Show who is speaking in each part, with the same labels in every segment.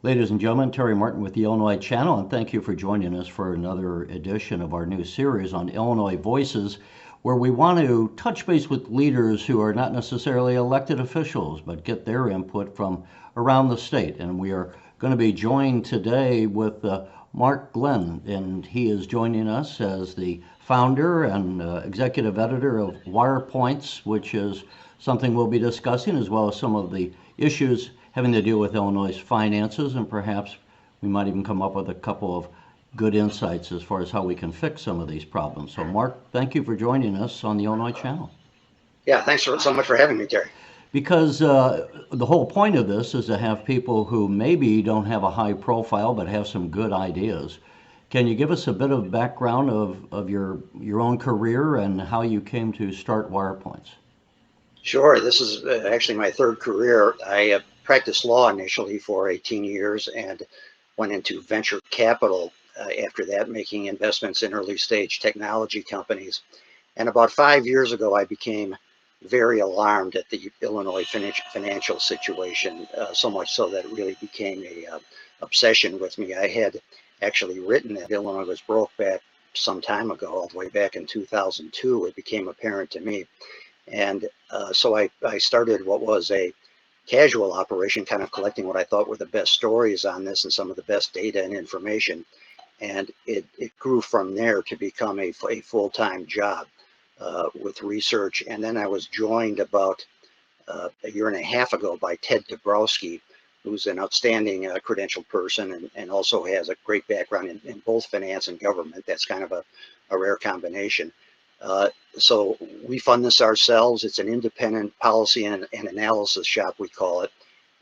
Speaker 1: Ladies and gentlemen, Terry Martin with the Illinois Channel, and thank you for joining us for another edition of our new series on Illinois Voices, where we want to touch base with leaders who are not necessarily elected officials, but get their input from around the state. And we are going to be joined today with Mark Glennon, and he is joining us as the founder and executive editor of WirePoints, which is something we'll be discussing, as well as some of the issues having to deal with Illinois' finances, and perhaps we might even come up with a couple of good insights as far as how we can fix some of these problems. So, Mark, thank you for joining us on the Illinois Channel.
Speaker 2: Yeah, thanks so much for having me, Terry.
Speaker 1: Because the whole point of this is to have people who maybe don't have a high profile but have some good ideas. Can you give us a bit of background of your own career and how you came to start WirePoints?
Speaker 2: Sure. This is actually my third career. I practiced law initially for 18 years and went into venture capital after that, making investments in early stage technology companies. And about 5 years ago, I became very alarmed at the Illinois financial situation, so much so that it really became a obsession with me. I had actually written that Illinois was broke back some time ago, all the way back in 2002. It became apparent to me. And so I started what was a casual operation, kind of collecting what I thought were the best stories on this and some of the best data and information. And it grew from there to become a full-time job with research. And then I was joined about a year and a half ago by Ted Dabrowski, who's an outstanding credentialed person and also has a great background in both finance and government. That's kind of a rare combination. So we fund this ourselves. It's an independent policy and analysis shop, we call it.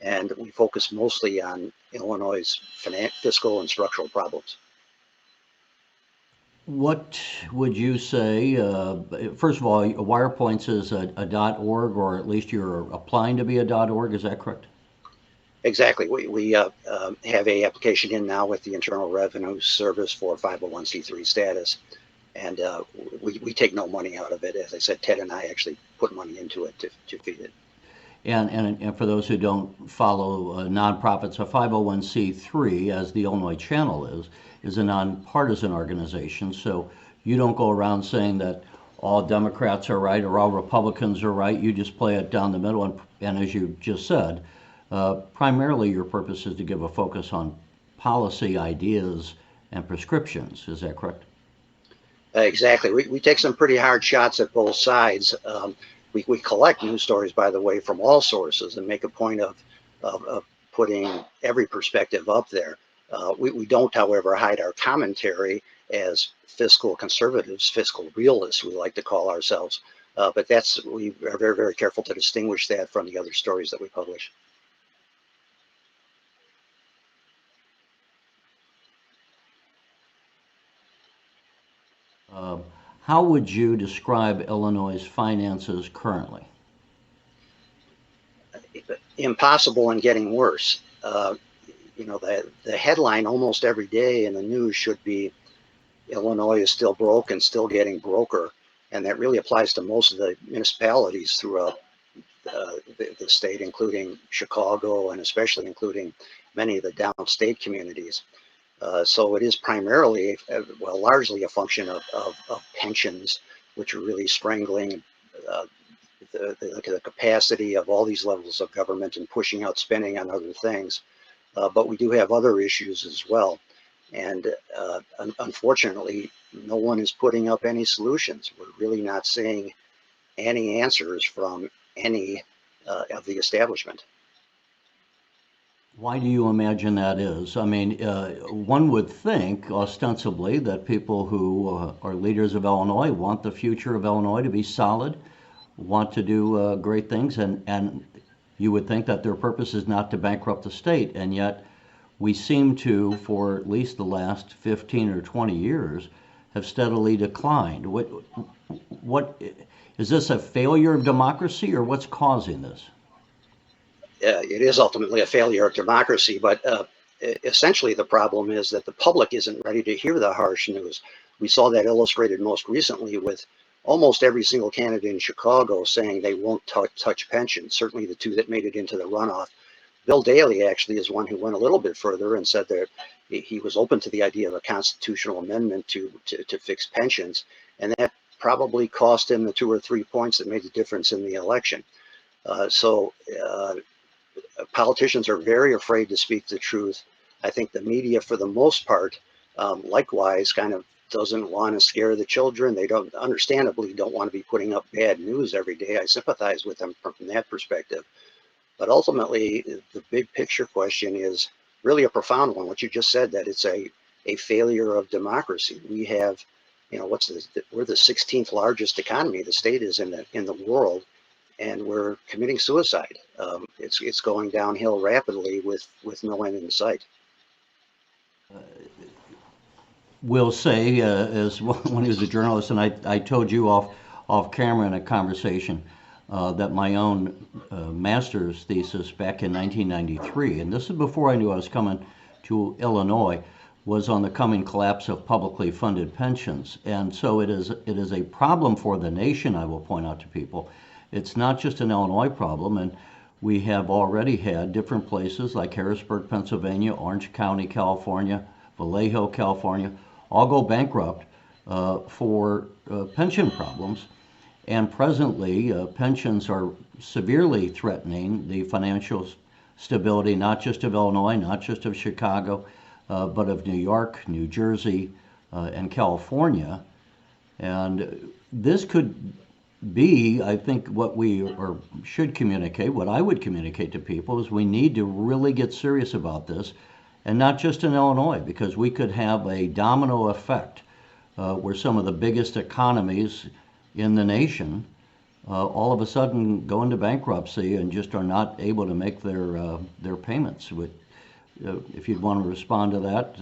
Speaker 2: And we focus mostly on Illinois' fiscal and structural problems.
Speaker 1: What would you say? First of all, WirePoints is a .org, or at least you're applying to be a .org. Is that correct?
Speaker 2: Exactly. We have a application in now with the Internal Revenue Service for 501c3 status, and we take no money out of it. As I said, Ted and I actually put money into it to feed it.
Speaker 1: And for those who don't follow nonprofits, a 501c3, as the Illinois Channel is a nonpartisan organization. So you don't go around saying that all Democrats are right or all Republicans are right. You just play it down the middle. And as you just said, primarily your purpose is to give a focus on policy ideas and prescriptions. Is that correct?
Speaker 2: Exactly. We take some pretty hard shots at both sides. We collect news stories, by the way, from all sources and make a point of putting every perspective up there. We don't, however, hide our commentary as fiscal conservatives, fiscal realists, we like to call ourselves. But we are very, very careful to distinguish that from the other stories that we publish.
Speaker 1: Uh, how would you describe Illinois' finances currently?
Speaker 2: Impossible and getting worse. The headline almost every day in the news should be Illinois is still broke and still getting broker. And that really applies to most of the municipalities throughout the state, including Chicago and especially including many of the downstate communities. So it is primarily, well, largely a function of pensions, which are really strangling the capacity of all these levels of government and pushing out spending on other things. But we do have other issues as well. And unfortunately, no one is putting up any solutions. We're really not seeing any answers from any of the establishment.
Speaker 1: Why do you imagine that is? I mean, one would think, ostensibly, that people who are leaders of Illinois want the future of Illinois to be solid, want to do great things, and you would think that their purpose is not to bankrupt the state, and yet we seem to, for at least the last 15 or 20 years, have steadily declined. What is this a failure of democracy, or what's causing this?
Speaker 2: It is ultimately a failure of democracy, but essentially the problem is that the public isn't ready to hear the harsh news. We saw that illustrated most recently with almost every single candidate in Chicago saying they won't touch pensions. Certainly the two that made it into the runoff Bill Daley actually is one who went a little bit further and said that he was open to the idea of a constitutional amendment to fix pensions, and that probably cost him the 2 or 3 points that made the difference in the election. So politicians are very afraid to speak the truth. I think the media, for the most part, likewise, kind of doesn't want to scare the children. They don't, understandably, don't want to be putting up bad news every day. I sympathize with them from that perspective. But ultimately, the big picture question is really a profound one. What you just said, that it's a failure of democracy. We have, you know, we're the 16th largest economy the state is in the world, and we're committing suicide. It's going downhill rapidly with no end in sight.
Speaker 1: Will say, as when he was a journalist, and I told you off camera in a conversation that my own master's thesis back in 1993, and this is before I knew I was coming to Illinois, was on the coming collapse of publicly funded pensions. And so it is a problem for the nation, I will point out to people. It's not just an Illinois problem, and we have already had different places like Harrisburg, Pennsylvania, Orange County, California, Vallejo, California, all go bankrupt for pension problems. And presently, pensions are severely threatening the financial stability, not just of Illinois, not just of Chicago, but of New York, New Jersey, and California. And this could be, I think, what we should communicate, what I would communicate to people is we need to really get serious about this, and not just in Illinois, because we could have a domino effect where some of the biggest economies in the nation all of a sudden go into bankruptcy and just are not able to make their payments. If you'd want to respond to that.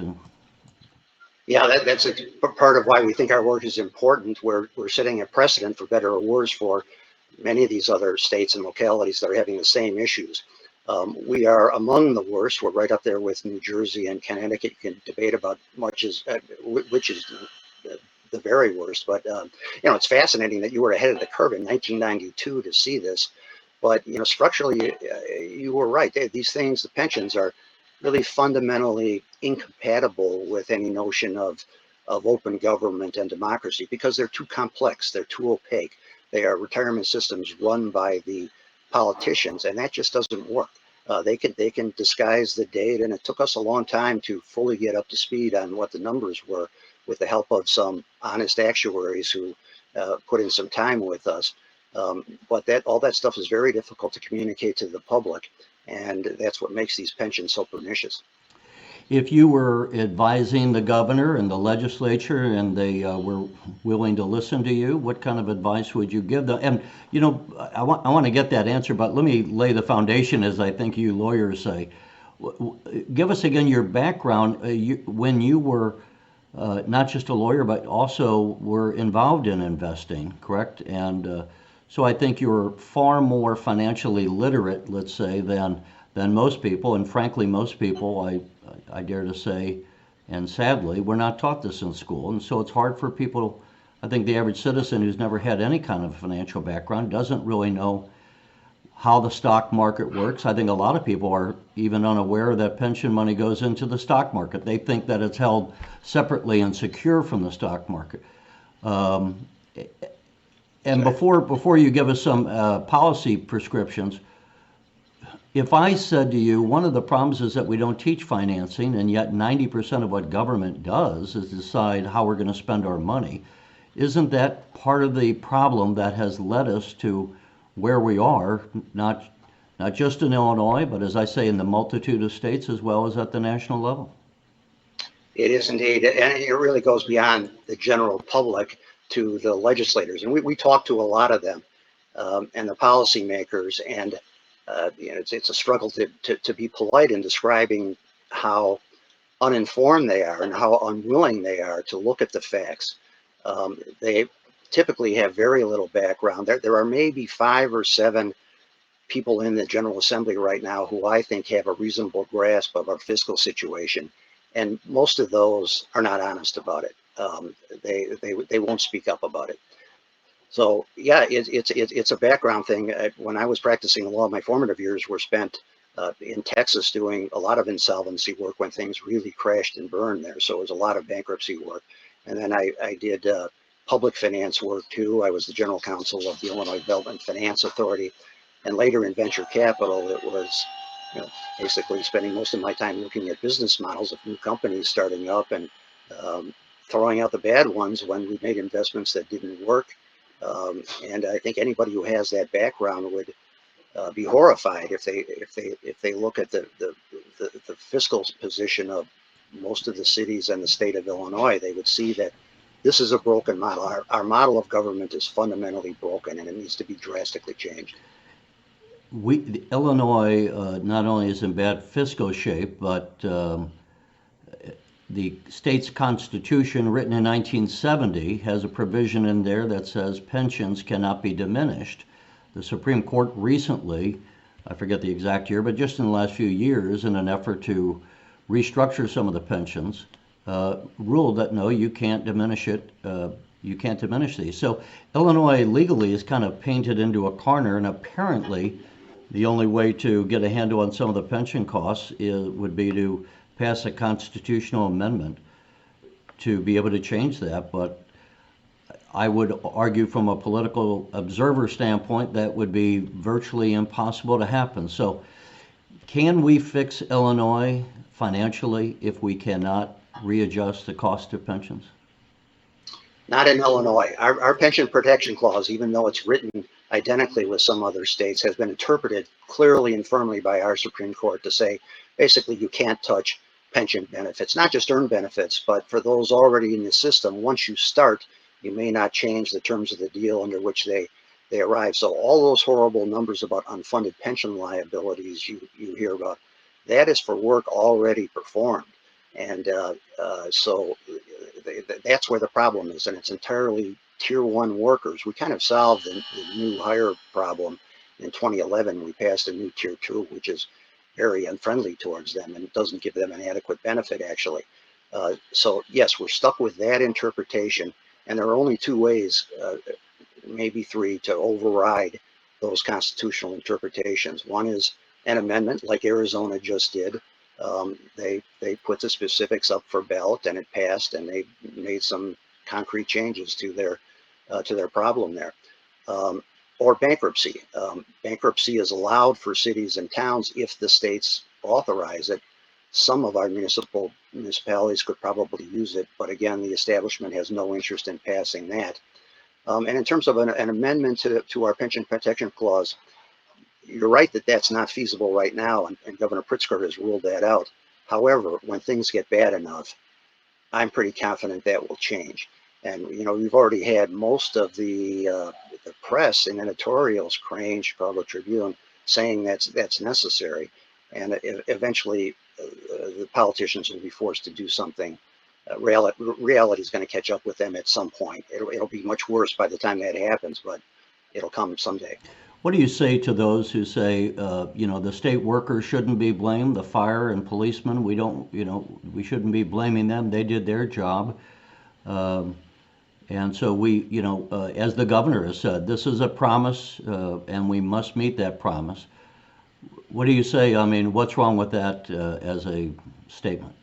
Speaker 2: Yeah, that's a part of why we think our work is important. We're setting a precedent, for better or worse, for many of these other states and localities that are having the same issues. We are among the worst. We're right up there with New Jersey and Connecticut. You can debate about which is the very worst. But you know, it's fascinating that you were ahead of the curve in 1992 to see this. But you know, structurally, you were right. These things, the pensions, are really fundamentally incompatible with any notion of open government and democracy, because they're too complex, they're too opaque. They are retirement systems run by the politicians, and that just doesn't work. They can disguise the date, and it took us a long time to fully get up to speed on what the numbers were, with the help of some honest actuaries who put in some time with us. But all that stuff is very difficult to communicate to the public, and that's what makes these pensions so pernicious.
Speaker 1: If you were advising the governor and the legislature and they were willing to listen to you, what kind of advice would you give them? And, you know, I want to get that answer, but let me lay the foundation, as I think you lawyers say. Give us again your background when you were not just a lawyer, but also were involved in investing, correct? And so I think you're far more financially literate, let's say, than most people. And frankly, most people, I dare to say, and sadly, we're not taught this in school. And so it's hard for people. I think the average citizen who's never had any kind of financial background doesn't really know how the stock market works. I think a lot of people are even unaware that pension money goes into the stock market. They think that it's held separately and secure from the stock market. And before you give us some policy prescriptions, if I said to you, one of the problems is that we don't teach financing, and yet 90% of what government does is decide how we're going to spend our money, isn't that part of the problem that has led us to where we are, not just in Illinois, but as I say, in the multitude of states as well as at the national level?
Speaker 2: It is indeed, and it really goes beyond the general public to the legislators, and we talk to a lot of them, and the policymakers, and you know, it's a struggle to be polite in describing how uninformed they are and how unwilling they are to look at the facts. They typically have very little background. There are maybe 5 or 7 people in the General Assembly right now who I think have a reasonable grasp of our fiscal situation, and most of those are not honest about it. They won't speak up about it. So yeah, it's a background thing. When I was practicing law, my formative years were spent in Texas doing a lot of insolvency work when things really crashed and burned there. So it was a lot of bankruptcy work. And then I did public finance work too. I was the general counsel of the Illinois Development Finance Authority. And later in venture capital, it was basically spending most of my time looking at business models of new companies starting up and throwing out the bad ones when we made investments that didn't work. And I think anybody who has that background would be horrified if they look at the fiscal position of most of the cities and the state of Illinois. They would see that this is a broken model. Our model of government is fundamentally broken, and it needs to be drastically changed.
Speaker 1: Illinois not only is in bad fiscal shape, but the state's constitution, written in 1970, has a provision in there that says pensions cannot be diminished. The Supreme Court recently, I forget the exact year, but just in the last few years, in an effort to restructure some of the pensions, ruled that no, you can't diminish it. You can't diminish these. So Illinois legally is kind of painted into a corner, and apparently the only way to get a handle on some of the pension costs would be to pass a constitutional amendment to be able to change that. But I would argue from a political observer standpoint that would be virtually impossible to happen. So can we fix Illinois financially if we cannot readjust the cost of pensions?
Speaker 2: Not in Illinois. Our pension protection clause, even though it's written identically with some other states, has been interpreted clearly and firmly by our Supreme Court to say basically you can't touch pension benefits, not just earned benefits, but for those already in the system. Once you start, you may not change the terms of the deal under which they arrive. So all those horrible numbers about unfunded pension liabilities you hear about, that is for work already performed. And so that's where the problem is, and it's entirely tier one workers. We kind of solved the new hire problem in 2011. We passed a new tier two, which is very unfriendly towards them and doesn't give them an adequate benefit, actually. So yes, we're stuck with that interpretation, and there are only two ways, maybe three, to override those constitutional interpretations. One is an amendment, like Arizona just did. They put the specifics up for ballot, and it passed, and they made some concrete changes to their problem there. Or bankruptcy. Bankruptcy is allowed for cities and towns if the states authorize it. Some of our municipalities could probably use it, but again, the establishment has no interest in passing that. And in terms of an amendment to our pension protection clause, you're right that that's not feasible right now, and Governor Pritzker has ruled that out. However, when things get bad enough, I'm pretty confident that will change. And we've already had most of the press and editorials, Crane, Chicago Tribune, saying that's necessary, and eventually the politicians will be forced to do something. Reality is going to catch up with them at some point. It'll be much worse by the time that happens, but it'll come someday.
Speaker 1: What do you say to those who say, the state workers shouldn't be blamed, the fire and policemen, we shouldn't be blaming them, they did their job. And so as the governor has said, this is a promise, and we must meet that promise. What do you say? I mean, what's wrong with that as a statement?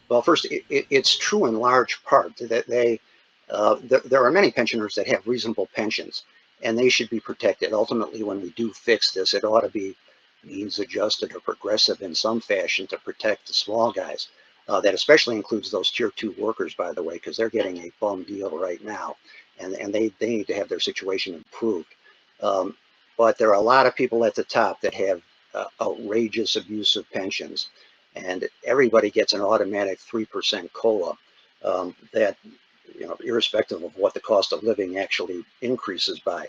Speaker 2: Well, first, it's true in large part that there are many pensioners that have reasonable pensions, and they should be protected. Ultimately, when we do fix this, it ought to be means adjusted or progressive in some fashion to protect the small guys. That especially includes those tier two workers, by the way, because they're getting a bum deal right now, and they need to have their situation improved. But there are a lot of people at the top that have outrageous abusive pensions, and everybody gets an automatic 3% COLA that, irrespective of what the cost of living actually increases by.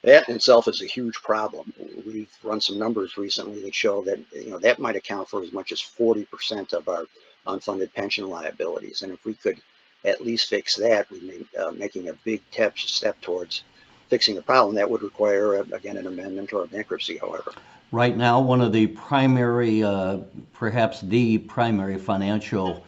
Speaker 2: That in itself is a huge problem. We've run some numbers recently that show that that might account for as much as 40% of our unfunded pension liabilities. And if we could at least fix that, we'd be making a big step towards fixing the problem. That would require, again, an amendment or a bankruptcy, however.
Speaker 1: Right now, one of the primary, perhaps the primary financial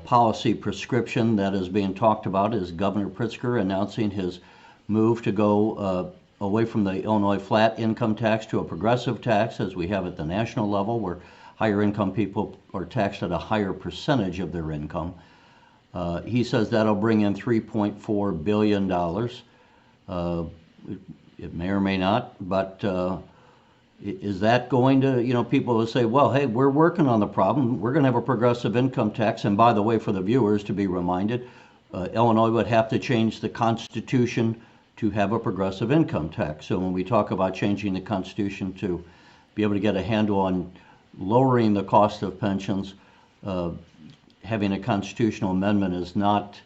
Speaker 1: policy prescription that is being talked about is Governor Pritzker announcing his move to go away from the Illinois flat income tax to a progressive tax, as we have at the national level, where higher income people are taxed at a higher percentage of their income. He says that'll bring in $3.4 billion. It may or may not, but is that going to, people will say, well, hey, we're working on the problem. We're going to have a progressive income tax. And by the way, for the viewers to be reminded, Illinois would have to change the Constitution to have a progressive income tax. So when we talk about changing the Constitution to be able to get a handle on lowering the cost of pensions, having a constitutional amendment is not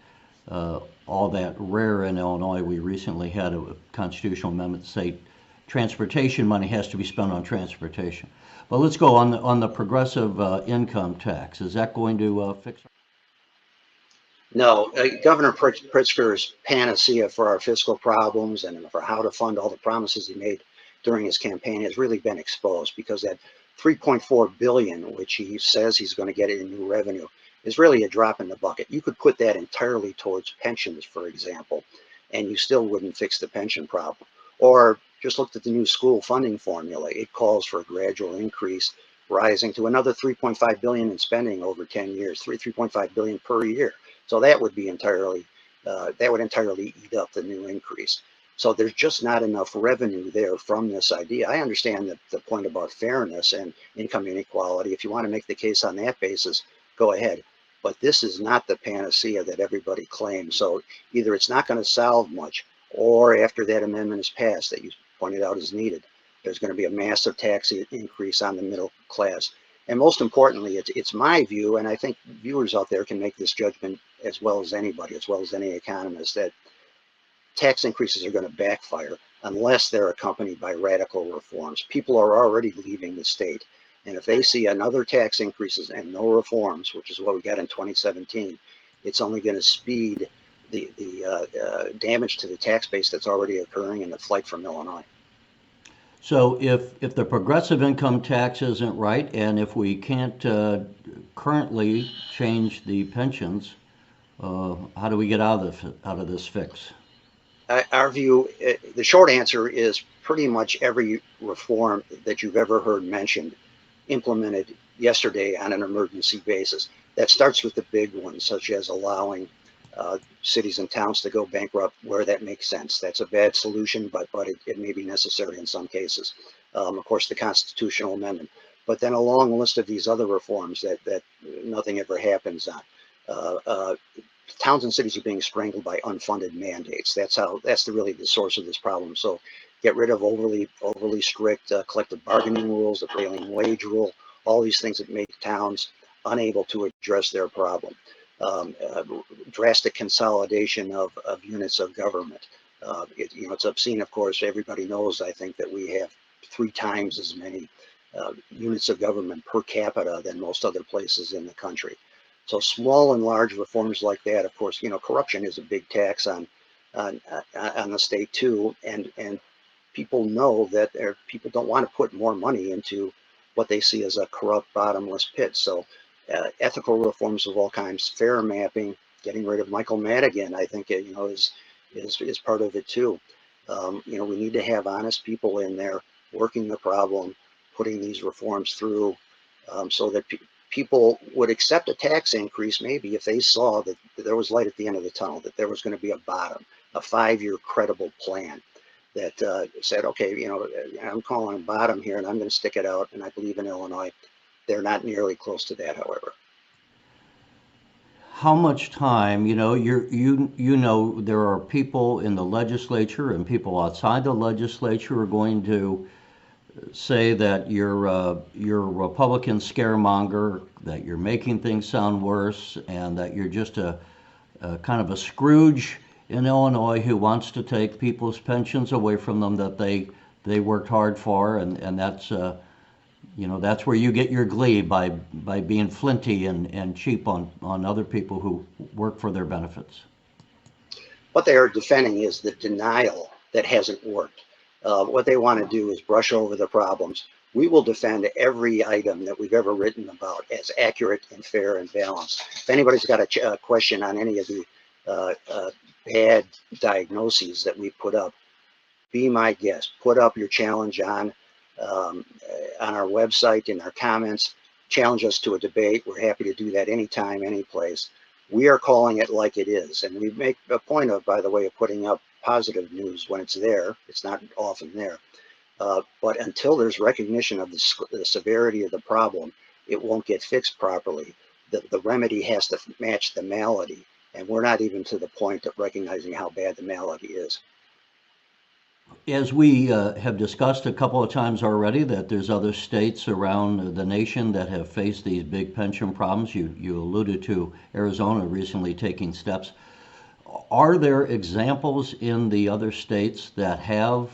Speaker 1: all that rare in Illinois. We recently had a constitutional amendment to say transportation money has to be spent on transportation. But let's go on the progressive income tax. Is that going to fix it?
Speaker 2: No, Governor Pritzker's panacea for our fiscal problems and for how to fund all the promises he made during his campaign has really been exposed, because that 3.4 billion, which he says he's going to get in new revenue, is really a drop in the bucket. You could put that entirely towards pensions, for example, and you still wouldn't fix the pension problem. Or just looked at the new school funding formula. It calls for a gradual increase, rising to another 3.5 billion in spending over 10 years, 3.5 billion per year. So that would be entirely eat up the new increase. So there's just not enough revenue there from this idea. I understand that the point about fairness and income inequality. If you want to make the case on that basis, go ahead. But this is not the panacea that everybody claims. So either it's not going to solve much, or after that amendment is passed that you pointed out is needed, there's going to be a massive tax increase on the middle class. And most importantly, it's my view, and I think viewers out there can make this judgment as well as anybody, as well as any economist, that tax increases are going to backfire unless they're accompanied by radical reforms. People are already leaving the state. And if they see another tax increases and no reforms, which is what we got in 2017, it's only going to speed the damage to the tax base that's already occurring in the flight from Illinois.
Speaker 1: So if the progressive income tax isn't right, and if we can't currently change the pensions, how do we get out of this fix?
Speaker 2: Our view, the short answer is pretty much every reform that you've ever heard mentioned implemented yesterday on an emergency basis. That starts with the big ones, such as allowing cities and towns to go bankrupt where that makes sense. That's a bad solution, but it may be necessary in some cases. Of course, the constitutional amendment, but then a long list of these other reforms that nothing ever happens on. Towns and cities are being strangled by unfunded mandates. That's really the source of this problem. So get rid of overly strict collective bargaining rules, the prevailing wage rule, all these things that make towns unable to address their problem. Drastic consolidation of units of government. It's obscene, of course. Everybody knows, I think, that we have 3 times as many units of government per capita than most other places in the country. So small and large reforms like that. Of course, corruption is a big tax on the state too, and people know that people don't want to put more money into what they see as a corrupt, bottomless pit. So ethical reforms of all kinds, fair mapping, getting rid of Michael Madigan, I think is part of it too. We need to have honest people in there working the problem, putting these reforms through, so that people would accept a tax increase maybe if they saw that there was light at the end of the tunnel, that there was going to be a bottom, a 5-year credible plan that said, okay, I'm calling a bottom here and I'm going to stick it out, and I believe in Illinois. They're not nearly close to that, however.
Speaker 1: How much time, there are people in the legislature and people outside the legislature are going to say that you're a Republican scaremonger, that you're making things sound worse, and that you're just a kind of a Scrooge in Illinois who wants to take people's pensions away from them that they worked hard for, and that's that's where you get your glee, by being flinty and cheap on other people who work for their benefits.
Speaker 2: What they are defending is the denial that hasn't worked. What they want to do is brush over the problems. We will defend every item that we've ever written about as accurate and fair and balanced. If anybody's got a question on any of the bad diagnoses that we put up, be my guest. Put up your challenge on our website, in our comments. Challenge us to a debate. We're happy to do that anytime, any place. We are calling it like it is. And we make a point of, by the way, of putting up positive news when it's there. It's not often there. But until there's recognition of the severity of the problem, it won't get fixed properly. The remedy has to match the malady. And we're not even to the point of recognizing how bad the malady is.
Speaker 1: As we have discussed a couple of times already, that there's other states around the nation that have faced these big pension problems. You alluded to Arizona recently taking steps. Are there examples in the other states that have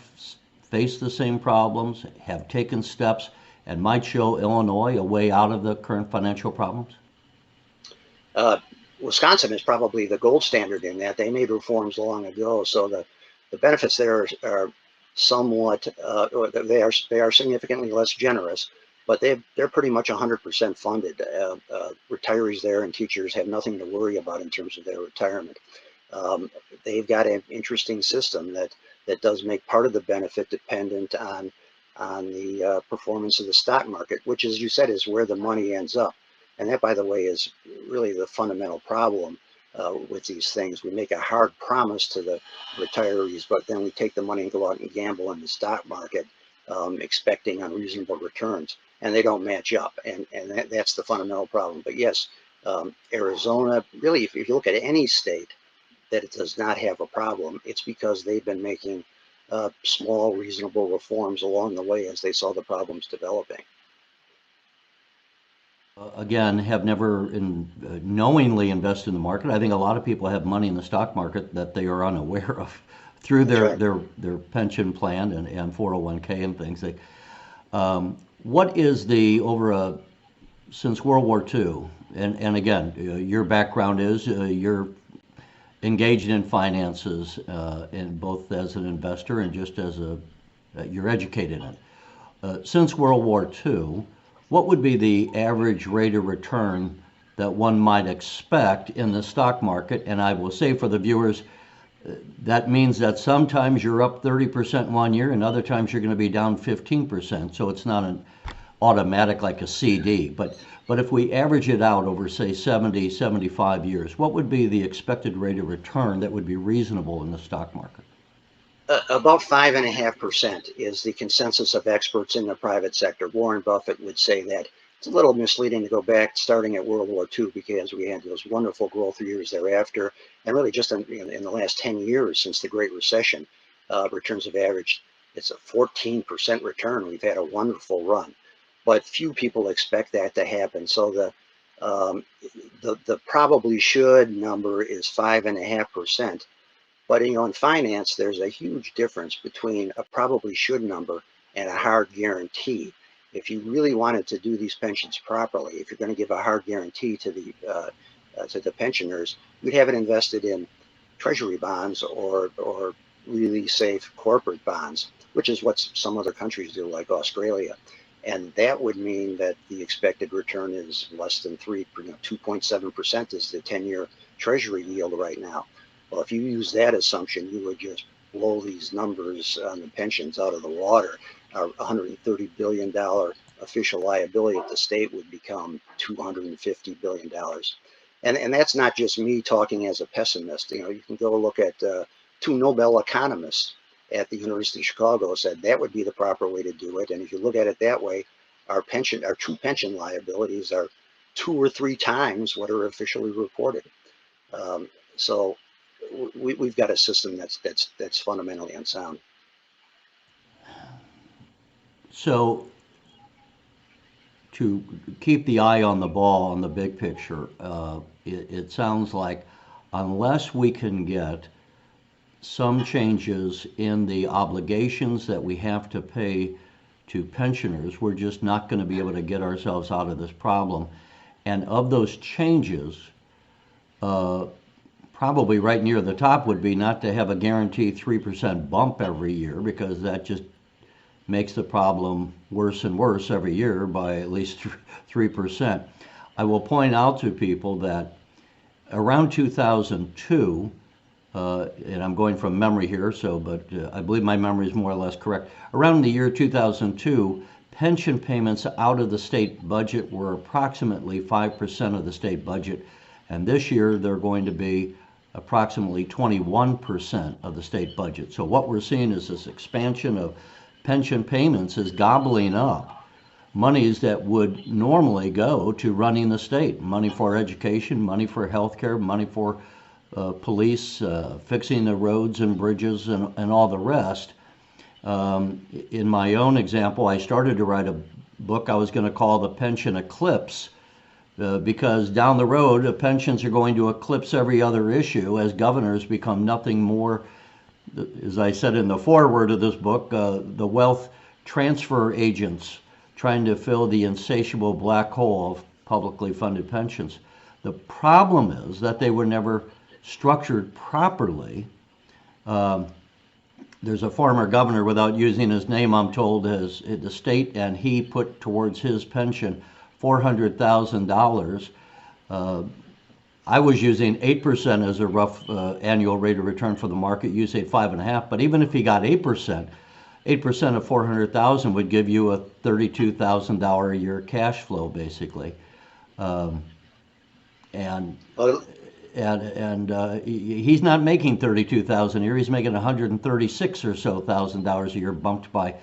Speaker 1: faced the same problems, have taken steps, and might show Illinois a way out of the current financial problems?
Speaker 2: Wisconsin is probably the gold standard in that. They made reforms long ago, so the benefits there are somewhat, they are significantly less generous, but they're pretty much 100% funded. Retirees there and teachers have nothing to worry about in terms of their retirement. They've got an interesting system that does make part of the benefit dependent on the performance of the stock market, which, as you said, is where the money ends up. And that, by the way, is really the fundamental problem with these things. We make a hard promise to the retirees, but then we take the money and go out and gamble in the stock market, expecting unreasonable returns, and they don't match up. And that's the fundamental problem. But yes, Arizona, really, if you look at any state that it does not have a problem, it's because they've been making small, reasonable reforms along the way as they saw the problems developing.
Speaker 1: Again, have never knowingly invested in the market. I think a lot of people have money in the stock market that they are unaware of through their pension plan and 401k and things. What is since World War II, and again, your background is you're engaged in finances, in both as an investor and just as you're educated in it. Since World War II, what would be the average rate of return that one might expect in the stock market? And I will say for the viewers, that means that sometimes you're up 30% one year and other times you're going to be down 15%. So it's not an automatic like a CD. But if we average it out over, say, 70, 75 years, what would be the expected rate of return that would be reasonable in the stock market?
Speaker 2: About 5.5% is the consensus of experts in the private sector. Warren Buffett would say that. It's a little misleading to go back starting at World War II because we had those wonderful growth years thereafter, and really just in the last 10 years since the Great Recession, returns have averaged, it's a 14% return. We've had a wonderful run, but few people expect that to happen. So the probably should number is 5.5%. But in finance, there's a huge difference between a probably should number and a hard guarantee. If you really wanted to do these pensions properly, if you're going to give a hard guarantee to the pensioners, you'd have it invested in treasury bonds or really safe corporate bonds, which is what some other countries do, like Australia. And that would mean that the expected return is less than 2.7% is the 10-year treasury yield right now. Well, if you use that assumption, you would just blow these numbers on the pensions out of the water. Our $130 billion official liability at the state would become $250 billion. And that's not just me talking as a pessimist. You can go look at two Nobel economists at the University of Chicago said that would be the proper way to do it. And if you look at it that way, our true pension liabilities are 2 or 3 times what are officially reported. So we've got a system that's fundamentally unsound.
Speaker 1: So to keep the eye on the ball on the big picture, it sounds like unless we can get some changes in the obligations that we have to pay to pensioners, we're just not going to be able to get ourselves out of this problem. And of those changes, probably right near the top would be not to have a guaranteed 3% bump every year, because that just makes the problem worse and worse every year by at least 3%. I will point out to people that around 2002, and I'm going from memory here, but I believe my memory is more or less correct. Around the year 2002, pension payments out of the state budget were approximately 5% of the state budget, and this year they're going to be approximately 21% of the state budget. So what we're seeing is this expansion of pension payments is gobbling up monies that would normally go to running the state, money for education, money for health care, money for police, fixing the roads and bridges and all the rest. In my own example, I started to write a book I was going to call The Pension Eclipse, because down the road, the pensions are going to eclipse every other issue as governors become nothing more, as I said in the foreword of this book, the wealth transfer agents trying to fill the insatiable black hole of publicly funded pensions. The problem is that they were never structured properly. There's a former governor, without using his name, I'm told, as the state and he put towards his pension $400,000. I was using 8% as a rough annual rate of return for the market. You say 5.5%, but even if he got 8%, 8% of 400,000 would give you a $32,000 a year cash flow, basically. And he's not making 32,000 a year. He's making 136 or so $1,000 a year, bumped by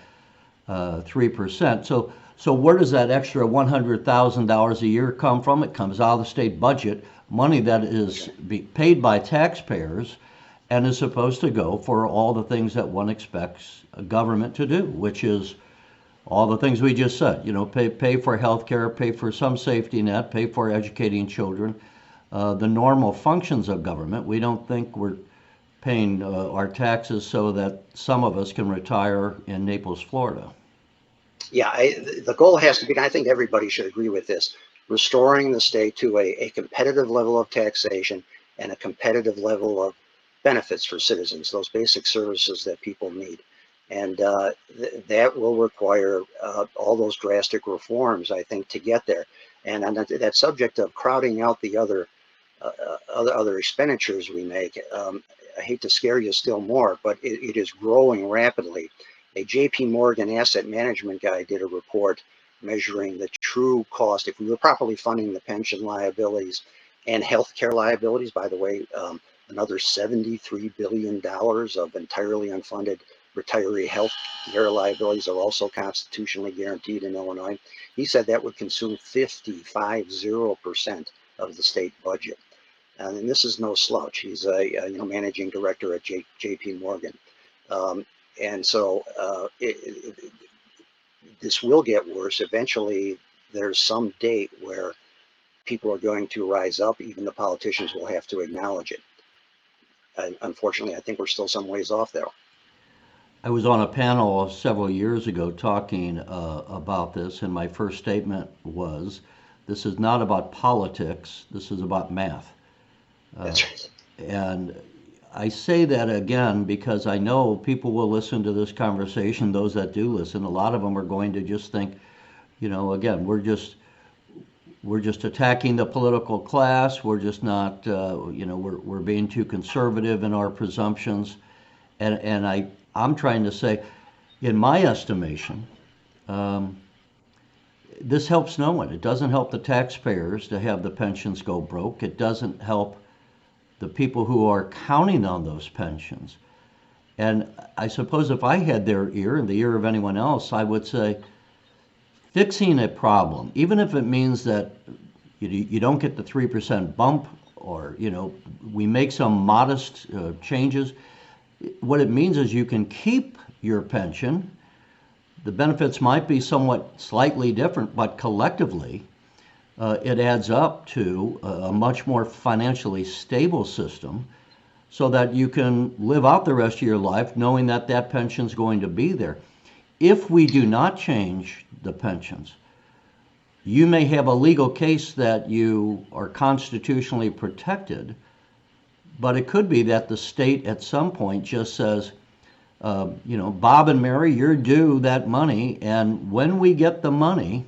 Speaker 1: 3%. So where does that extra $100,000 a year come from? It comes out of the state budget, money that is paid by taxpayers and is supposed to go for all the things that one expects a government to do, which is all the things we just said. Pay for health care, pay for some safety net, pay for educating children, the normal functions of government. We don't think we're paying our taxes so that some of us can retire in Naples, Florida.
Speaker 2: Yeah, the goal has to be, and I think everybody should agree with this, restoring the state to a competitive level of taxation and a competitive level of benefits for citizens, those basic services that people need. And that will require all those drastic reforms, I think, to get there. And on that subject of crowding out the other expenditures we make, I hate to scare you still more, but it is growing rapidly. A JP Morgan asset management guy did a report measuring the true cost if we were properly funding the pension liabilities and healthcare liabilities. By the way, another $73 billion of entirely unfunded retiree health care liabilities are also constitutionally guaranteed in Illinois. He said that would consume 50% of the state budget. And this is no slouch. He's a managing director at JP Morgan. And so this will get worse. Eventually, there's some date where people are going to rise up. Even the politicians will have to acknowledge it. And unfortunately, I think we're still some ways off there.
Speaker 1: I was on a panel several years ago talking about this, and my first statement was, this is not about politics, this is about math.
Speaker 2: That's right.
Speaker 1: And I say that again because I know people will listen to this conversation. Those that do listen, a lot of them are going to just think, again, we're just attacking the political class. We're just not, we're being too conservative in our presumptions. And I'm trying to say, in my estimation, this helps no one. It doesn't help the taxpayers to have the pensions go broke. It doesn't help the people who are counting on those pensions. And I suppose if I had their ear and the ear of anyone else, I would say fixing a problem, even if it means that you don't get the 3% bump or, we make some modest changes, what it means is you can keep your pension. The benefits might be somewhat slightly different, but collectively, it adds up to a much more financially stable system so that you can live out the rest of your life knowing that that pension is going to be there. If we do not change the pensions, you may have a legal case that you are constitutionally protected, but it could be that the state at some point just says, Bob and Mary, you're due that money, and when we get the money,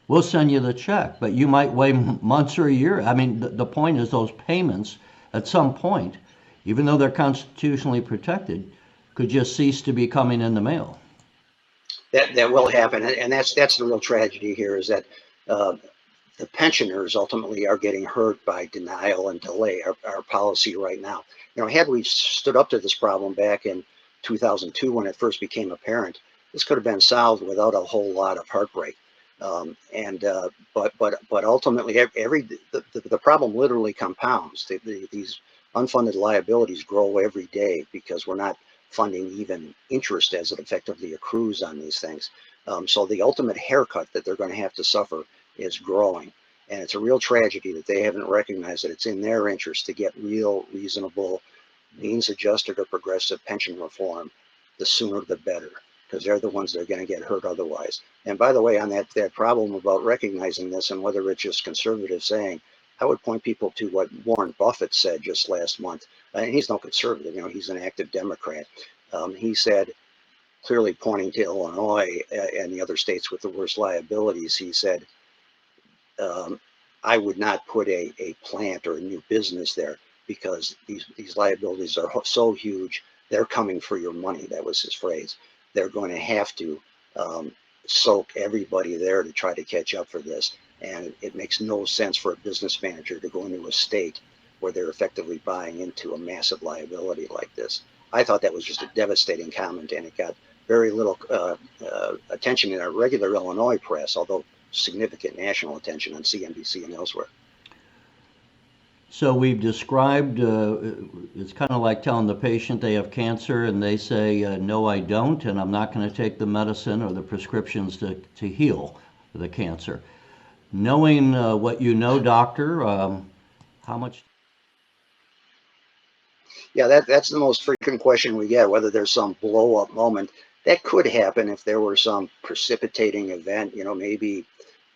Speaker 1: we'll send you the check, but you might wait months or a year. I mean, the point is those payments at some point, even though they're constitutionally protected, could just cease to be coming in the mail.
Speaker 2: That will happen, and that's the real tragedy here, is that uh, the pensioners ultimately are getting hurt by denial and delay, our policy right now. Had we stood up to this problem back in 2002 when it first became apparent, this could have been solved without a whole lot of heartbreak. But ultimately, the problem literally compounds. These unfunded liabilities grow every day because we're not funding even interest as it effectively accrues on these things. So the ultimate haircut that they're going to have to suffer is growing. And it's a real tragedy that they haven't recognized that it's in their interest to get real, reasonable, means adjusted or progressive pension reform. The sooner the better, because they're the ones that are going to get hurt otherwise. And by the way, on that problem about recognizing this and whether it's just conservative saying, I would point people to what Warren Buffett said just last month. And he's no conservative, he's an active Democrat. He said, clearly pointing to Illinois and the other states with the worst liabilities, he said, I would not put a plant or a new business there because these liabilities are so huge. They're coming for your money. That was his phrase. They're going to have to soak everybody there to try to catch up for this. And it makes no sense for a business manager to go into a state where they're effectively buying into a massive liability like this. I thought that was just a devastating comment, and it got very little attention in our regular Illinois press, although significant national attention on CNBC and elsewhere.
Speaker 1: So we've described, it's kind of like telling the patient they have cancer and they say, no, I don't, and I'm not going to take the medicine or the prescriptions to heal the cancer. Knowing what you know, doctor, how much?
Speaker 2: Yeah, that's the most frequent question we get, whether there's some blow up moment. That could happen if there were some precipitating event, maybe,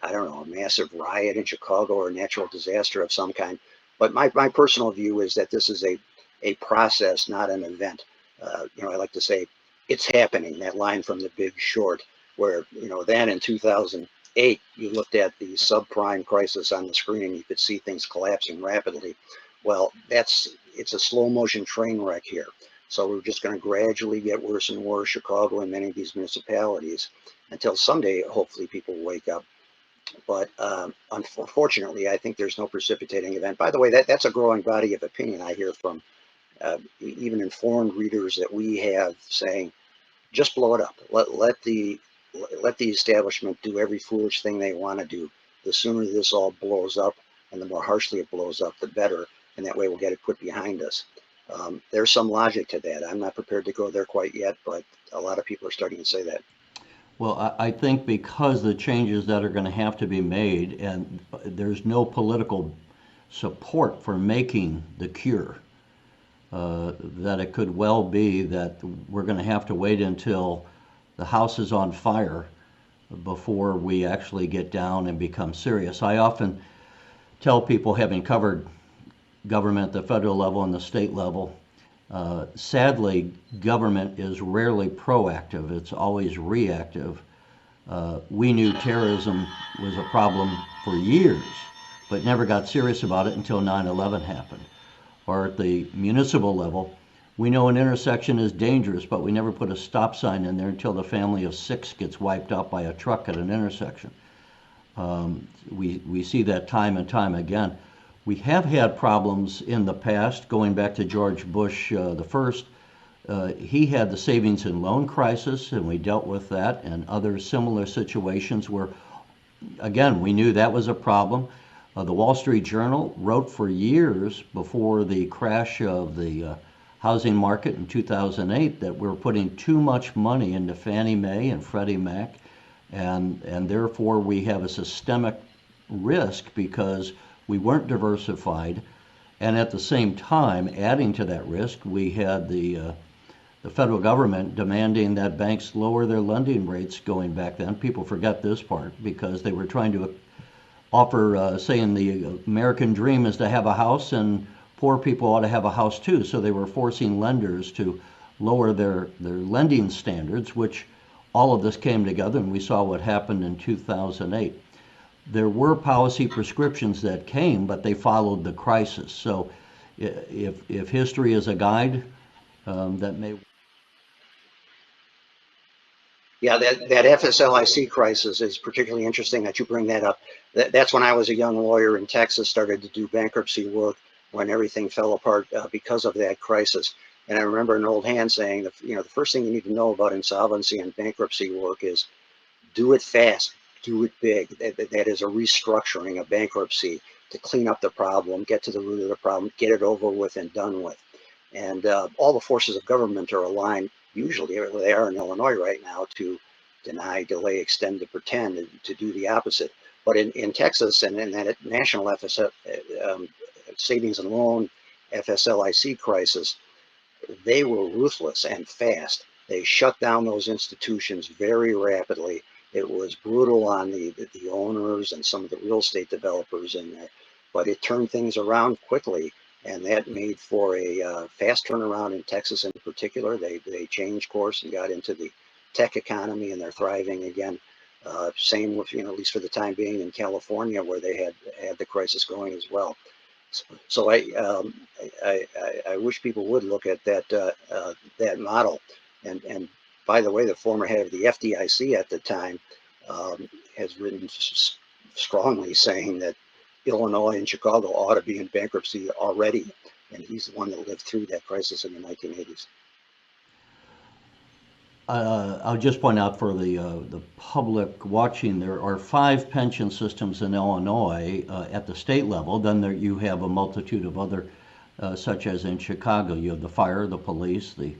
Speaker 2: I don't know, a massive riot in Chicago or a natural disaster of some kind. But my personal view is that this is a process, not an event. I like to say it's happening, that line from The Big Short, where, then in 2008, you looked at the subprime crisis on the screen and you could see things collapsing rapidly. Well, it's a slow motion train wreck here. So we're just going to gradually get worse and worse, Chicago and many of these municipalities, until someday, hopefully, people wake up. But unfortunately, I think there's no precipitating event. By the way, that's a growing body of opinion I hear from even informed readers that we have saying, just blow it up. Let the establishment do every foolish thing they want to do. The sooner this all blows up and the more harshly it blows up, the better. And that way we'll get it put behind us. There's some logic to that. I'm not prepared to go there quite yet, but a lot of people are starting to say that.
Speaker 1: Well, I think because the changes that are going to have to be made, and there's no political support for making the cure, that it could well be that we're going to have to wait until the house is on fire before we actually get down and become serious. I often tell people, having covered government at the federal level and the state level, sadly, government is rarely proactive. It's always reactive. We knew terrorism was a problem for years, but never got serious about it until 9/11 happened. Or at the municipal level, we know an intersection is dangerous, but we never put a stop sign in there until the family of 6 gets wiped out by a truck at an intersection. We see that time and time again. We have had problems in the past, going back to George Bush the first. He had the savings and loan crisis, and we dealt with that, and other similar situations where, again, we knew that was a problem. The Wall Street Journal wrote for years before the crash of the housing market in 2008 that we're putting too much money into Fannie Mae and Freddie Mac, and therefore we have a systemic risk because we weren't diversified. And at the same time, adding to that risk, we had the federal government demanding that banks lower their lending rates going back then. People forget this part because they were trying to offer, saying the American dream is to have a house and poor people ought to have a house too. So they were forcing lenders to lower their lending standards, which all of this came together, and we saw what happened in 2008. There were policy prescriptions that came, but they followed the crisis. So If history is a guide, that may.
Speaker 2: Yeah, that FSLIC crisis is particularly interesting that you bring that up. That's when I was a young lawyer in Texas, started to do bankruptcy work when everything fell apart because of that crisis. And I remember an old hand saying, the first thing you need to know about insolvency and bankruptcy work is do it fast, do it big. That is a restructuring of bankruptcy to clean up the problem, get to the root of the problem, get it over with and done with. And all the forces of government are aligned, usually they are in Illinois right now, to deny, delay, extend, to pretend, to do the opposite. But in Texas and in that national savings and loan FSLIC crisis, they were ruthless and fast. They shut down those institutions very rapidly. It was brutal on the owners and some of the real estate developers in there, but it turned things around quickly, and that made for a fast turnaround in Texas in particular. They changed course and got into the tech economy, and they're thriving again. Same with, at least for the time being, in California, where they had the crisis going as well. So I wish people would look at that model. And by the way, the former head of the FDIC at the time has written strongly saying that Illinois and Chicago ought to be in bankruptcy already. And he's the one that lived through that crisis in the 1980s.
Speaker 1: I'll just point out for the public watching, there are 5 pension systems in Illinois at the state level. Then you have a multitude of other, such as in Chicago, you have the fire, the police, the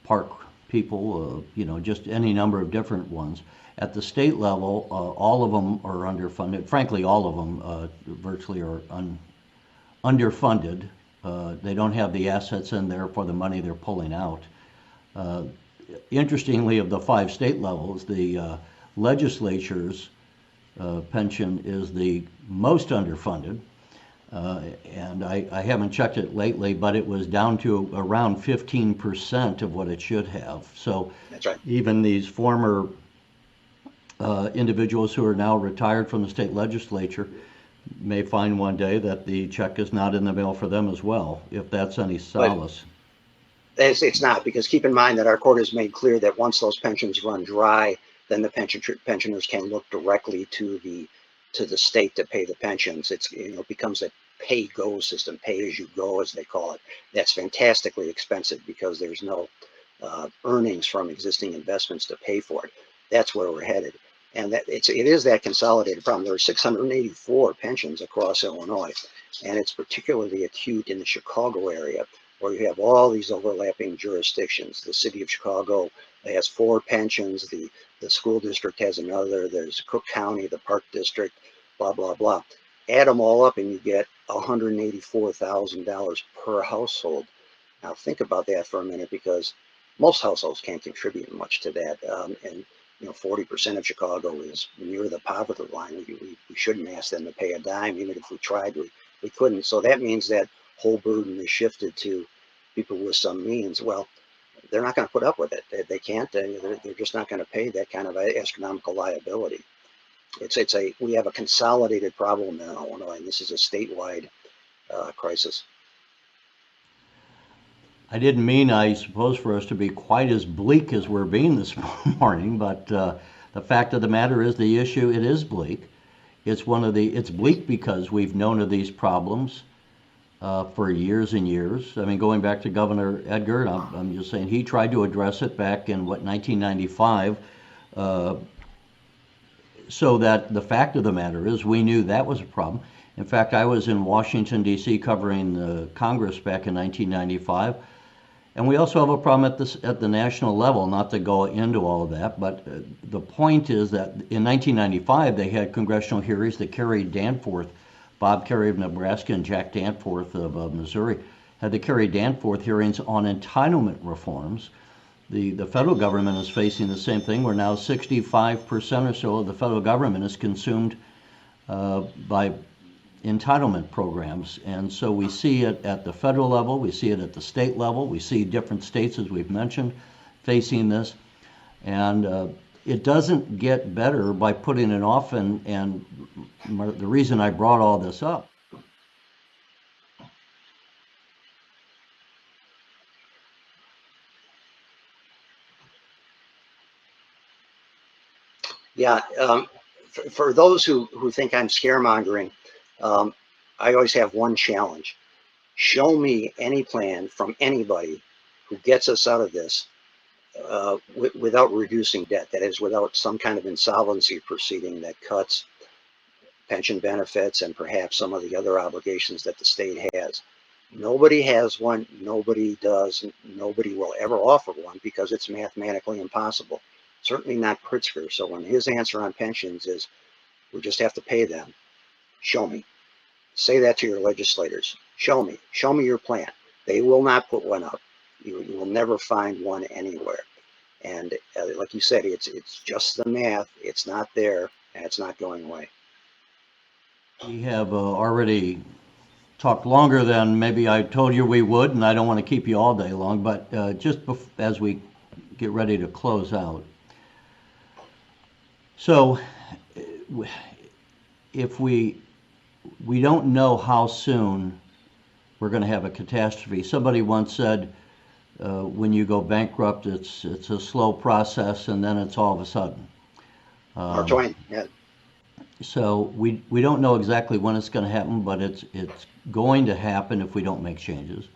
Speaker 1: park people, just any number of different ones. At the state level, all of them are underfunded. Frankly, all of them virtually are underfunded. They don't have the assets in there for the money they're pulling out. Interestingly, of the 5 state levels, the legislature's pension is the most underfunded. And I haven't checked it lately, but it was down to around 15% of what it should have. So
Speaker 2: That's right.
Speaker 1: Even these former individuals who are now retired from the state legislature may find one day that the check is not in the mail for them as well, if that's any solace.
Speaker 2: It's not, because keep in mind that our court has made clear that once those pensions run dry, then the pensioners can look directly to the state to pay the pensions. It becomes a pay-go system, pay-as-you-go, as they call it. That's fantastically expensive because there's no earnings from existing investments to pay for it. That's where we're headed. And it is that consolidated problem. There are 684 pensions across Illinois, and it's particularly acute in the Chicago area, where you have all these overlapping jurisdictions. The city of Chicago has 4 pensions, the school district has another, there's Cook County, the Park District, blah, blah, blah. Add them all up and you get $184,000 per household. Now think about that for a minute, because most households can't contribute much to that. And 40% of Chicago is near the poverty line. We shouldn't ask them to pay a dime. Even if we tried, we couldn't. So that means that whole burden is shifted to people with some means. Well, they're not going to put up with it. They can't. They're just not going to pay that kind of astronomical liability. We have a consolidated problem in Illinois, and this is a statewide crisis.
Speaker 1: I didn't mean, I suppose, for us to be quite as bleak as we're being this morning, but the fact of the matter is the issue, it is bleak. It's bleak because we've known of these problems for years and years. I mean, going back to Governor Edgar, I'm just saying he tried to address it back in, 1995, so that the fact of the matter is we knew that was a problem. In fact, I was in Washington, D.C. covering the Congress back in 1995, and we also have a problem at the national level, not to go into all of that, but the point is that in 1995 they had congressional hearings that Kerry Danforth, Bob Kerry of Nebraska and Jack Danforth of Missouri, had the Kerry Danforth hearings on entitlement reforms. The federal government is facing the same thing, where now 65% or so of the federal government is consumed by entitlement programs. And so we see it at the federal level, we see it at the state level, we see different states, as we've mentioned, facing this. And it doesn't get better by putting it off, and the reason I brought all this up
Speaker 2: Yeah, for those who think I'm scaremongering, I always have one challenge. Show me any plan from anybody who gets us out of this without reducing debt. That is, without some kind of insolvency proceeding that cuts pension benefits and perhaps some of the other obligations that the state has. Nobody has one, nobody does, nobody will ever offer one because it's mathematically impossible. Certainly not Pritzker. So when his answer on pensions is, we just have to pay them, show me. Say that to your legislators. Show me your plan. They will not put one up. You will never find one anywhere. And like you said, it's just the math. It's not there, and it's not going away.
Speaker 1: We have already talked longer than maybe I told you we would, and I don't want to keep you all day long, but as we get ready to close out. So if we don't know how soon we're going to have a catastrophe. Somebody once said, when you go bankrupt, it's a slow process, and then it's all of a sudden.
Speaker 2: Mark Twain, yeah.
Speaker 1: So we don't know exactly when it's going to happen, but it's going to happen if we don't make changes.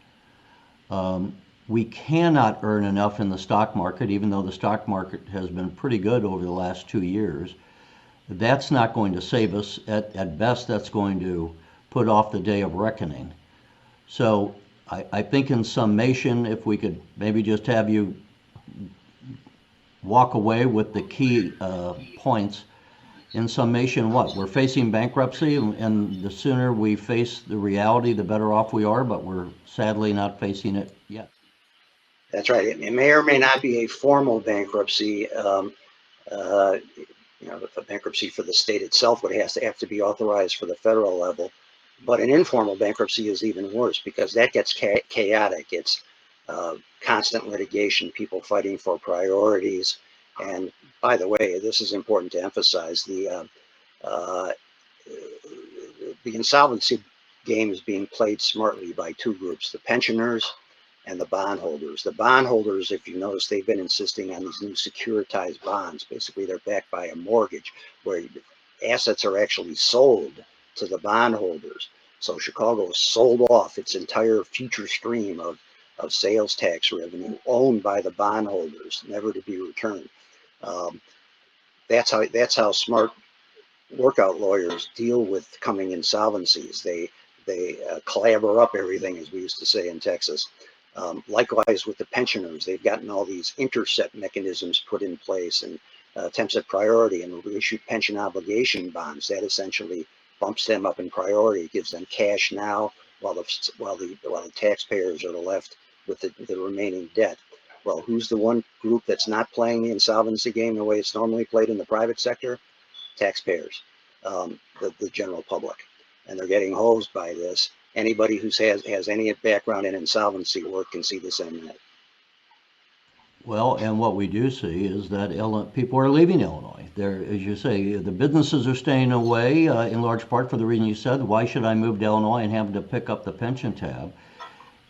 Speaker 1: We cannot earn enough in the stock market, even though the stock market has been pretty good over the last 2 years. That's not going to save us. At best, that's going to put off the day of reckoning. So I think in summation, if we could maybe just have you walk away with the key points. In summation, what? We're facing bankruptcy, and the sooner we face the reality, the better off we are, but we're sadly not facing it yet.
Speaker 2: That's right. It may or may not be a formal bankruptcy. A bankruptcy for the state itself would have to be authorized for the federal level. But an informal bankruptcy is even worse because that gets chaotic. It's constant litigation, people fighting for priorities. And by the way, this is important to emphasize, the insolvency game is being played smartly by two groups, the pensioners and the bondholders. The bondholders, if you notice, they've been insisting on these new securitized bonds. Basically, they're backed by a mortgage where assets are actually sold to the bondholders. So Chicago sold off its entire future stream of sales tax revenue owned by the bondholders, never to be returned. That's how smart workout lawyers deal with coming insolvencies. They clabber up everything, as we used to say in Texas. Likewise with the pensioners, they've gotten all these intercept mechanisms put in place and attempts at priority, and we issue pension obligation bonds. That essentially bumps them up in priority, gives them cash now while the taxpayers are left with the remaining debt. Well, who's the one group that's not playing the insolvency game the way it's normally played in the private sector? Taxpayers, the general public, and they're getting hosed by this. Anybody who has any background in insolvency work can see this in that.
Speaker 1: Well, and what we do see is that people are leaving Illinois. There, as you say, the businesses are staying away in large part for the reason you said. Why should I move to Illinois and have to pick up the pension tab?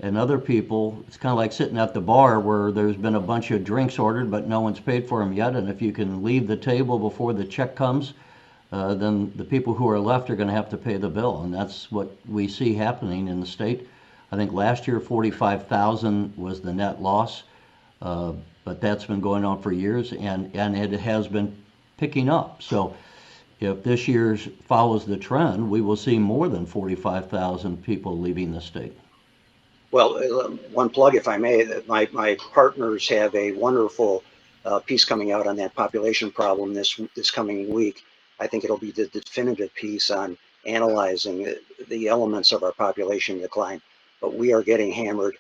Speaker 1: And other people, it's kind of like sitting at the bar where there's been a bunch of drinks ordered, but no one's paid for them yet. And if you can leave the table before the check comes, then the people who are left are going to have to pay the bill. And that's what we see happening in the state. I think last year, 45,000 was the net loss. But that's been going on for years, and it has been picking up. So if this year follows the trend, we will see more than 45,000 people leaving the state.
Speaker 2: Well, one plug, if I may, my partners have a wonderful piece coming out on that population problem this coming week. I think it'll be the definitive piece on analyzing the elements of our population decline. But we are getting hammered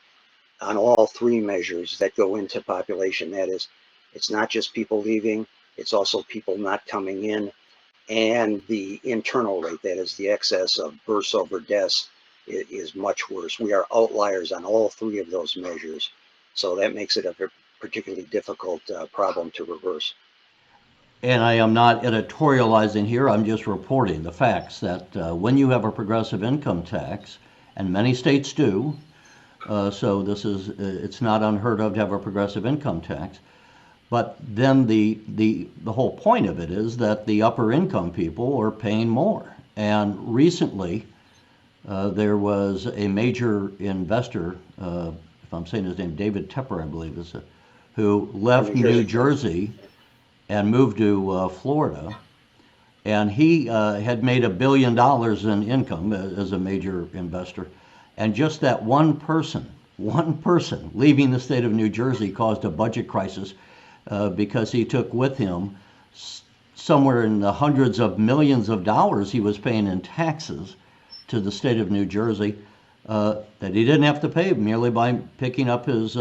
Speaker 2: on all three measures that go into population. That is, it's not just people leaving, it's also people not coming in, and the internal rate, that is the excess of births over deaths, is much worse. We are outliers on all three of those measures. So that makes it a particularly difficult problem to reverse.
Speaker 1: And I am not editorializing here, I'm just reporting the facts that when you have a progressive income tax, and many states do, so it's not unheard of to have a progressive income tax. But then the whole point of it is that the upper income people are paying more. And recently, there was a major investor, if I'm saying his name, David Tepper, I believe, who left New Jersey and moved to Florida. And he had made $1 billion in income as a major investor. And just that one person leaving the state of New Jersey caused a budget crisis because he took with him somewhere in the hundreds of millions of dollars he was paying in taxes to the state of New Jersey that he didn't have to pay merely by picking up his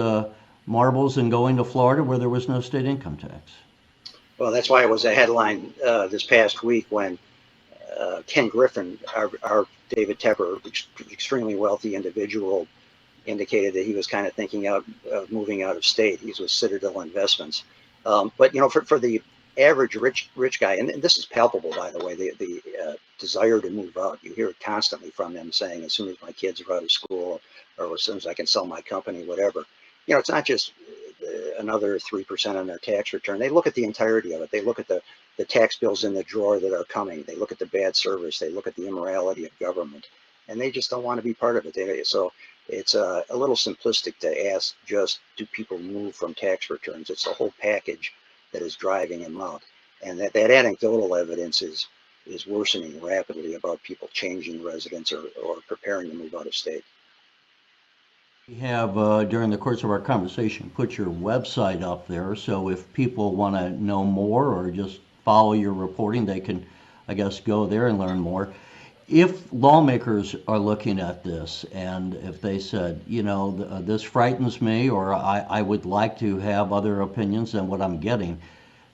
Speaker 1: marbles and going to Florida where there was no state income tax.
Speaker 2: Well, that's why it was a headline this past week when Ken Griffin, our David Tepper, extremely wealthy individual, indicated that he was kind of thinking of moving out of state. He's with Citadel Investments. But for the average rich guy, and this is palpable, by the way, the desire to move out. You hear it constantly from them saying, as soon as my kids are out of school, or as soon as I can sell my company, whatever. It's not just another 3% on their tax return. They look at the entirety of it. They look at the tax bills in the drawer that are coming. They look at the bad service. They look at the immorality of government, and they just don't want to be part of it. So it's a little simplistic to ask just, do people move from tax returns? It's the whole package that is driving them out. And that anecdotal evidence is worsening rapidly about people changing residence or preparing to move out of state.
Speaker 1: We have, during the course of our conversation, put your website up there, so if people want to know more or just follow your reporting, they can, I guess, go there and learn more. If lawmakers are looking at this and if they said, this frightens me, or I would like to have other opinions than what I'm getting,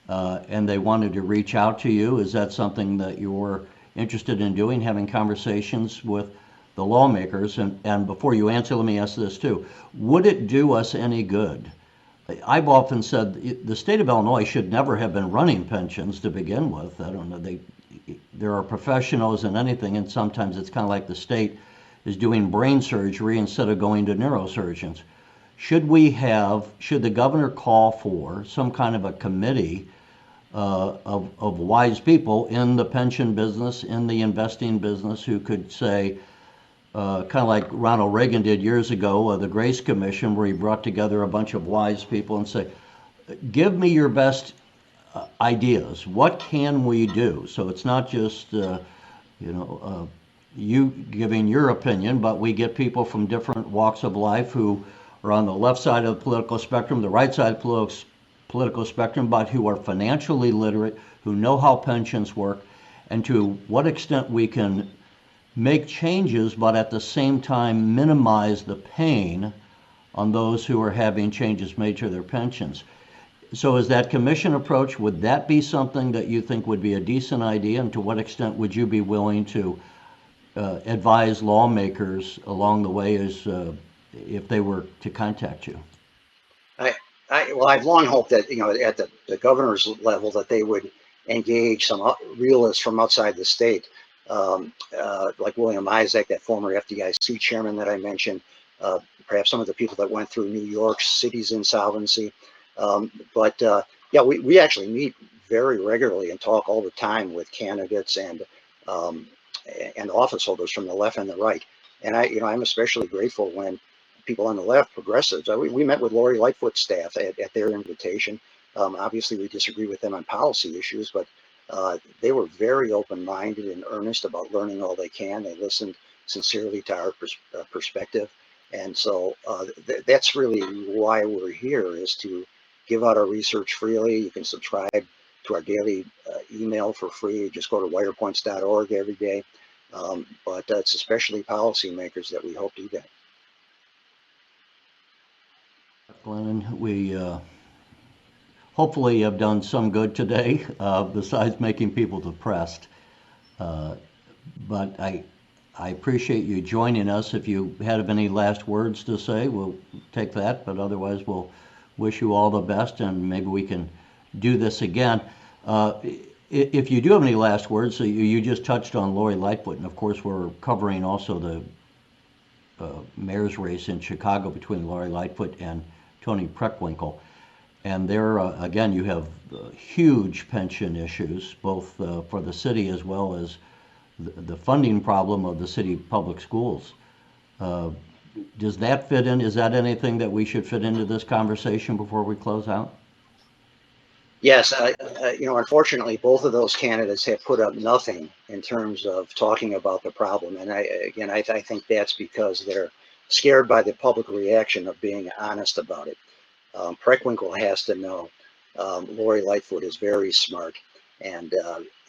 Speaker 1: and they wanted to reach out to you, is that something that you're interested in doing, having conversations with the lawmakers? And before you answer, let me ask this too. Would it do us any good? I've often said the state of Illinois should never have been running pensions to begin with. I don't know, there are professionals in anything, and sometimes it's kind of like the state is doing brain surgery instead of going to neurosurgeons. Should the governor call for some kind of a committee of wise people in the pension business, in the investing business, who could say, kind of like Ronald Reagan did years ago, the Grace Commission, where he brought together a bunch of wise people and say, give me your best ideas. What can we do? So it's not just, you giving your opinion, but we get people from different walks of life who are on the left side of the political spectrum, the right side of the political spectrum, but who are financially literate, who know how pensions work, and to what extent we can make changes, but at the same time minimize the pain on those who are having changes made to their pensions. So is that commission approach, would that be something that you think would be a decent idea, and to what extent would you be willing to advise lawmakers along the way as if they were to contact you?
Speaker 2: Well, I've long hoped that, at the governor's level, that they would engage some realists from outside the state, like William Isaac, that former FDIC chairman that I mentioned, perhaps some of the people that went through New York City's insolvency. Yeah, we actually meet very regularly and talk all the time with candidates and office holders from the left and the right. And I'm especially grateful when people on the left, progressives, we met with Lori Lightfoot's staff at their invitation. Obviously, we disagree with them on policy issues, but they were very open-minded and earnest about learning all they can. They listened sincerely to our perspective. And so that's really why we're here, is to give out our research freely. You can subscribe to our daily email for free. Just go to wirepoints.org every day. But it's especially policymakers that we hope do that.
Speaker 1: Glennon, we hopefully have done some good today, besides making people depressed. But I appreciate you joining us. If you had any last words to say, we'll take that. But otherwise, we'll wish you all the best, and maybe we can do this again. If you do have any last words, so you just touched on Lori Lightfoot, and of course we're covering also the mayor's race in Chicago between Lori Lightfoot and Tony Preckwinkle. And there, again, you have huge pension issues, both for the city as well as the funding problem of the city public schools. Uh, does that fit in? Is that anything that we should fit into this conversation before we close out?
Speaker 2: Yes, unfortunately, both of those candidates have put up nothing in terms of talking about the problem. And I think that's because they're scared by the public reaction of being honest about it. Preckwinkle has to know. Lori Lightfoot is very smart, and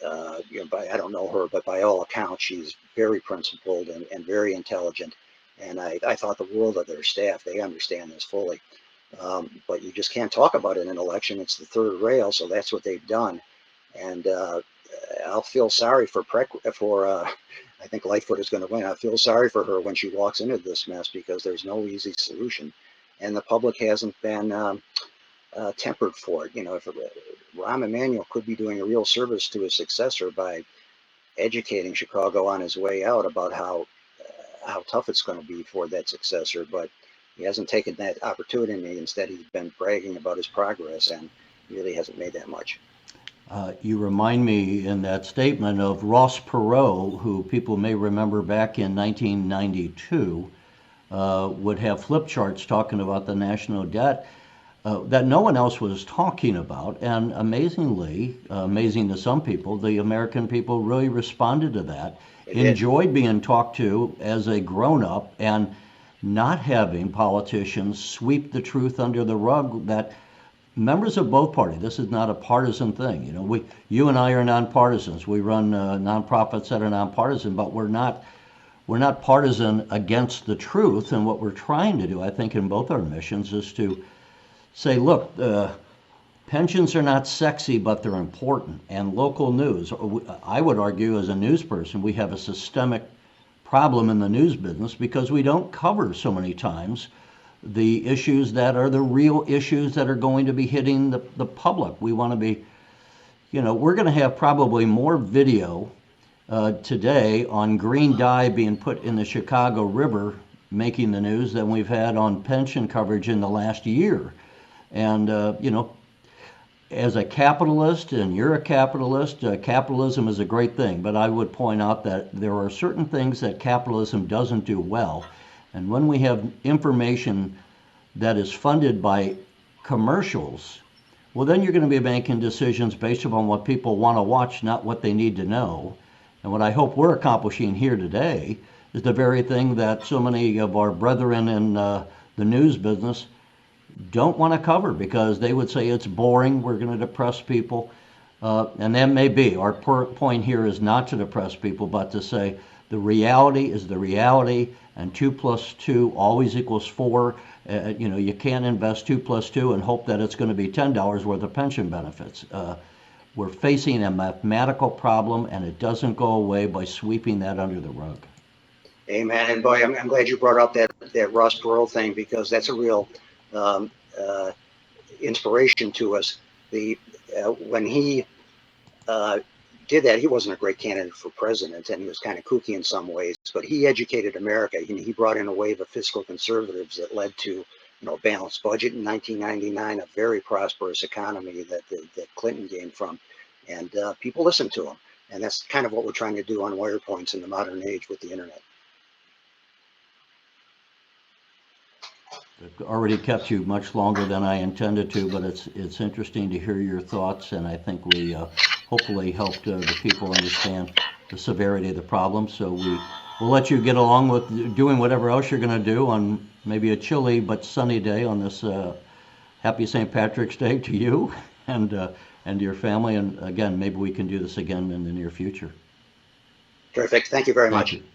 Speaker 2: I don't know her, but by all accounts, she's very principled and very intelligent. And I thought the world of their staff. They understand this fully. But you just can't talk about it in an election. It's the third rail, so that's what they've done. And I'll feel sorry for I think Lightfoot is going to win. I feel sorry for her when she walks into this mess because there's no easy solution, and the public hasn't been tempered for it. If Rahm Emanuel could be doing a real service to his successor by educating Chicago on his way out about how tough it's going to be for that successor, but he hasn't taken that opportunity. Instead, he's been bragging about his progress and really hasn't made that much.
Speaker 1: You remind me in that statement of Ross Perot, who people may remember back in 1992 would have flip charts talking about the national debt that no one else was talking about. And amazingly, amazing to some people, the American people really responded to that, enjoyed being talked to as a grown-up, and not having politicians sweep the truth under the rug that members of both parties, this is not a partisan thing. You and I are nonpartisans. We run nonprofits that are nonpartisan, but we're not partisan against the truth. And what we're trying to do, I think, in both our missions is to say, look, pensions are not sexy, but they're important. And local news, I would argue as a news person, we have a systemic problem in the news business because we don't cover so many times the issues that are the real issues that are going to be hitting the public. We want to be, we're going to have probably more video today on green dye being put in the Chicago River making the news than we've had on pension coverage in the last year. And, as a capitalist, and you're a capitalist, capitalism is a great thing, but I would point out that there are certain things that capitalism doesn't do well. And when we have information that is funded by commercials, well, then you're going to be making decisions based upon what people want to watch, not what they need to know. And what I hope we're accomplishing here today is the very thing that so many of our brethren in the news business don't want to cover because they would say it's boring, we're going to depress people. And that may be. Our point here is not to depress people, but to say the reality is the reality, and 2 plus 2 always equals 4. You can't invest 2 plus 2 and hope that it's going to be $10 worth of pension benefits. We're facing a mathematical problem, and it doesn't go away by sweeping that under the rug.
Speaker 2: Amen. And boy, I'm glad you brought up that Ross Perot thing because that's a real inspiration to us. When he did that, he wasn't a great candidate for president, and he was kind of kooky in some ways, but he educated America. He brought in a wave of fiscal conservatives that led to a balanced budget in 1999, a very prosperous economy that Clinton gained from, and people listened to him. And that's kind of what we're trying to do on WirePoints in the modern age with the internet.
Speaker 1: I've already kept you much longer than I intended to, but it's interesting to hear your thoughts, and I think we hopefully helped the people understand the severity of the problem. So we'll let you get along with doing whatever else you're going to do on maybe a chilly but sunny day on this happy St. Patrick's Day to you and to your family. And again, maybe we can do this again in the near future.
Speaker 2: Terrific. Thank you very much.
Speaker 1: Thank you.